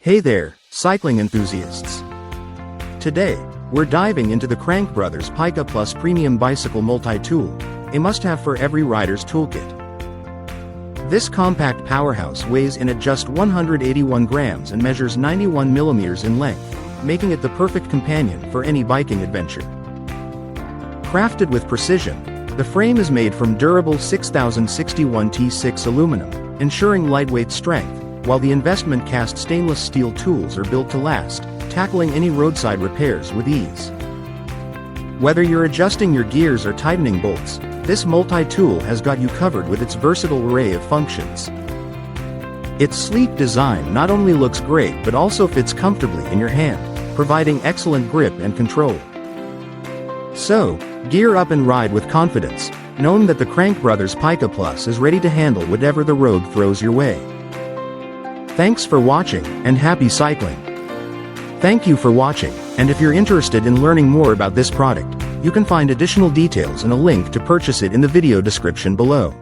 Hey there, cycling enthusiasts! Today, we're diving into the Crank Brothers Pica Plus Premium Bicycle Multi-Tool, a must-have for every rider's toolkit. This compact powerhouse weighs in at just 181 grams and measures 91 millimeters in length, making it the perfect companion for any biking adventure. Crafted with precision, the frame is made from durable 6061 T6 aluminum, ensuring lightweight strength, while the investment cast stainless steel tools are built to last, tackling any roadside repairs with ease. Whether you're adjusting your gears or tightening bolts, this multi-tool has got you covered with its versatile array of functions. Its sleek design not only looks great but also fits comfortably in your hand, providing excellent grip and control. So, gear up and ride with confidence, knowing that the Crank Brothers Pica Plus is ready to handle whatever the road throws your way. Thanks for watching, and happy cycling! Thank you for watching, and if you're interested in learning more about this product, you can find additional details and a link to purchase it in the video description below.